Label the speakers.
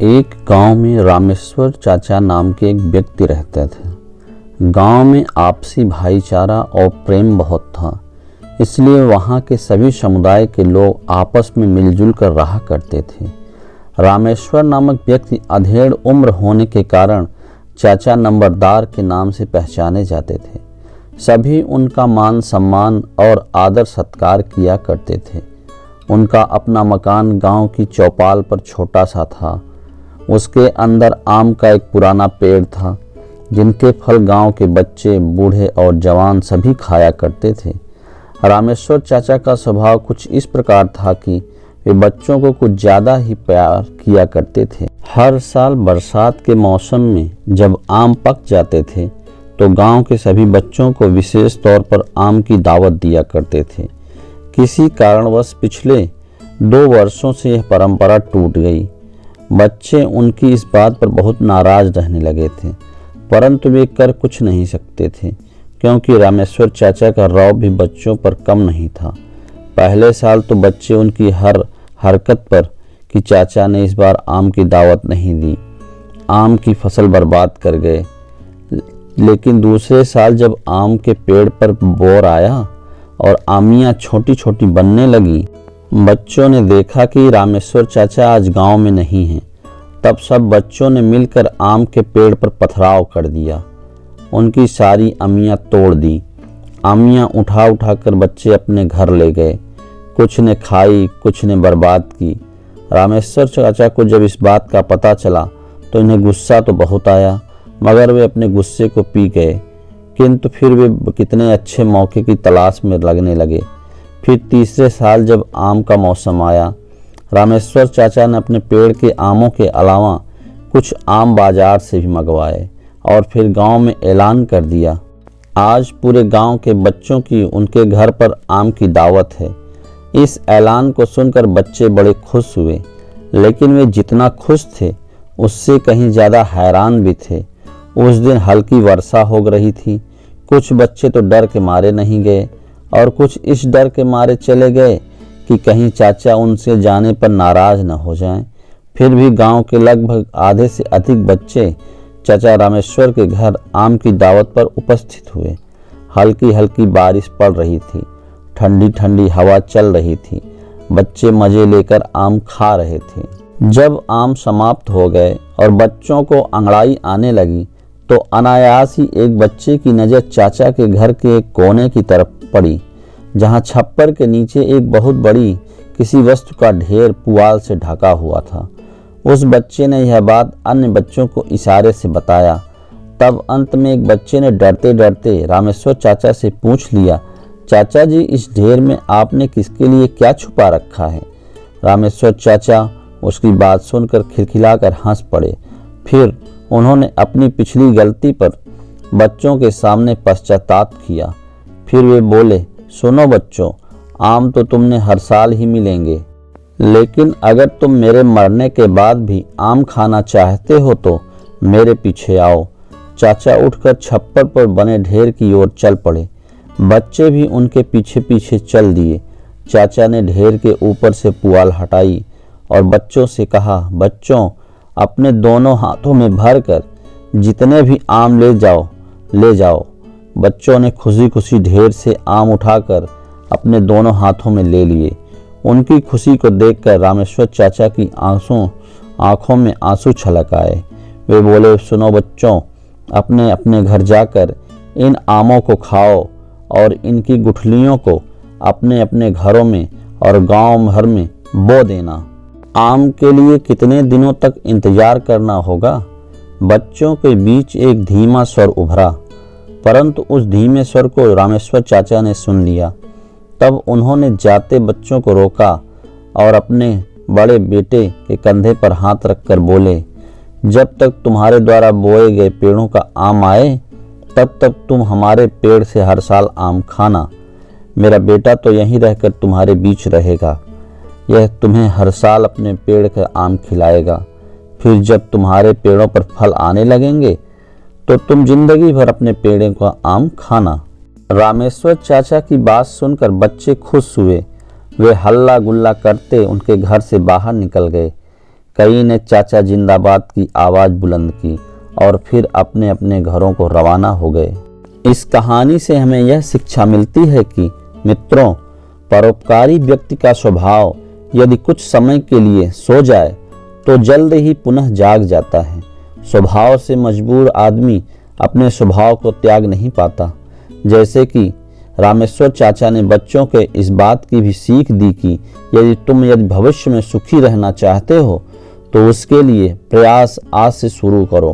Speaker 1: एक गांव में रामेश्वर चाचा नाम के एक व्यक्ति रहते थे। गांव में आपसी भाईचारा और प्रेम बहुत था, इसलिए वहां के सभी समुदाय के लोग आपस में मिलजुल कर रहा करते थे। रामेश्वर नामक व्यक्ति अधेड़ उम्र होने के कारण चाचा नंबरदार के नाम से पहचाने जाते थे। सभी उनका मान सम्मान और आदर सत्कार किया करते थे। उनका अपना मकान गांव की चौपाल पर छोटा सा था। उसके अंदर आम का एक पुराना पेड़ था, जिनके फल गांव के बच्चे, बूढ़े और जवान सभी खाया करते थे। रामेश्वर चाचा का स्वभाव कुछ इस प्रकार था कि वे बच्चों को कुछ ज़्यादा ही प्यार किया करते थे। हर साल बरसात के मौसम में जब आम पक जाते थे तो गांव के सभी बच्चों को विशेष तौर पर आम की दावत दिया करते थे। किसी कारणवश पिछले 2 वर्षों से यह परंपरा टूट गई। बच्चे उनकी इस बात पर बहुत नाराज रहने लगे थे, परंतु वे कर कुछ नहीं सकते थे, क्योंकि रामेश्वर चाचा का रौब भी बच्चों पर कम नहीं था। पहले साल तो बच्चे उनकी हर हरकत पर कि चाचा ने इस बार आम की दावत नहीं दी, आम की फसल बर्बाद कर गए। लेकिन दूसरे साल जब आम के पेड़ पर बोर आया और आमियाँ छोटी छोटी बनने लगी, बच्चों ने देखा कि रामेश्वर चाचा आज गांव में नहीं हैं। तब सब बच्चों ने मिलकर आम के पेड़ पर पथराव कर दिया। उनकी सारी आमियाँ तोड़ दी। आमियाँ उठा उठा कर बच्चे अपने घर ले गए। कुछ ने खाई, कुछ ने बर्बाद की। रामेश्वर चाचा को जब इस बात का पता चला तो इन्हें गुस्सा तो बहुत आया, मगर वे अपने गुस्से को पी गए। किंतु फिर वे कितने अच्छे मौके की तलाश में लगने लगे। फिर तीसरे साल जब आम का मौसम आया, रामेश्वर चाचा ने अपने पेड़ के आमों के अलावा कुछ आम बाजार से भी मंगवाए और फिर गांव में ऐलान कर दिया, आज पूरे गांव के बच्चों की उनके घर पर आम की दावत है। इस ऐलान को सुनकर बच्चे बड़े खुश हुए, लेकिन वे जितना खुश थे उससे कहीं ज़्यादा हैरान भी थे। उस दिन हल्की वर्षा हो रही थी। कुछ बच्चे तो डर के मारे नहीं गए और कुछ इस डर के मारे चले गए कि कहीं चाचा उनसे जाने पर नाराज न हो जाएं। फिर भी गांव के लगभग आधे से अधिक बच्चे चाचा रामेश्वर के घर आम की दावत पर उपस्थित हुए। हल्की हल्की बारिश पड़ रही थी, ठंडी ठंडी हवा चल रही थी। बच्चे मजे लेकर आम खा रहे थे। जब आम समाप्त हो गए और बच्चों को अंगड़ाई आने लगी तो अनायास ही एक बच्चे की नज़र चाचा के घर के एक कोने की तरफ पड़ी, जहां छप्पर के नीचे एक बहुत बड़ी किसी वस्तु का ढेर पुआल से ढका हुआ था। उस बच्चे ने यह बात अन्य बच्चों को इशारे से बताया। तब अंत में एक बच्चे ने डरते डरते रामेश्वर चाचा से पूछ लिया, चाचा जी, इस ढेर में आपने किसके लिए क्या छुपा रखा है? रामेश्वर चाचा उसकी बात सुनकर खिलखिलाकर हंस पड़े। फिर उन्होंने अपनी पिछली गलती पर बच्चों के सामने पश्चाताप किया। फिर वे बोले, सुनो बच्चों, आम तो तुमने हर साल ही मिलेंगे, लेकिन अगर तुम मेरे मरने के बाद भी आम खाना चाहते हो तो मेरे पीछे आओ। चाचा उठकर छप्पर पर बने ढेर की ओर चल पड़े। बच्चे भी उनके पीछे पीछे चल दिए। चाचा ने ढेर के ऊपर से पुआल हटाई और बच्चों से कहा, बच्चों, अपने दोनों हाथों में भरकर जितने भी आम ले जाओ। बच्चों ने खुशी खुशी ढेर से आम उठाकर अपने दोनों हाथों में ले लिए। उनकी खुशी को देखकर रामेश्वर चाचा की आंखों में आंसू छलक आए। वे बोले, सुनो बच्चों, अपने अपने घर जाकर इन आमों को खाओ और इनकी गुठलियों को अपने अपने घरों में और गांव भर में बो देना। आम के लिए कितने दिनों तक इंतजार करना होगा? बच्चों के बीच एक धीमा स्वर उभरा, परंतु उस धीमे स्वर को रामेश्वर चाचा ने सुन लिया। तब उन्होंने जाते बच्चों को रोका और अपने बड़े बेटे के कंधे पर हाथ रखकर बोले, जब तक तुम्हारे द्वारा बोए गए पेड़ों का आम आए, तब तक तुम हमारे पेड़ से हर साल आम खाना। मेरा बेटा तो यहीं रहकर तुम्हारे बीच रहेगा। यह तुम्हें हर साल अपने पेड़ का आम खिलाएगा। फिर जब तुम्हारे पेड़ों पर फल आने लगेंगे तो तुम जिंदगी भर अपने पेड़ों का आम खाना। रामेश्वर चाचा की बात सुनकर बच्चे खुश हुए। वे हल्ला गुल्ला करते उनके घर से बाहर निकल गए। कई ने चाचा जिंदाबाद की आवाज़ बुलंद की और फिर अपने अपने घरों को रवाना हो गए। इस कहानी से हमें यह शिक्षा मिलती है कि मित्रों, परोपकारी व्यक्ति का स्वभाव यदि कुछ समय के लिए सो जाए तो जल्द ही पुनः जाग जाता है। स्वभाव से मजबूर आदमी अपने स्वभाव को त्याग नहीं पाता। जैसे कि रामेश्वर चाचा ने बच्चों के इस बात की भी सीख दी कि यदि भविष्य में सुखी रहना चाहते हो तो उसके लिए प्रयास आज से शुरू करो।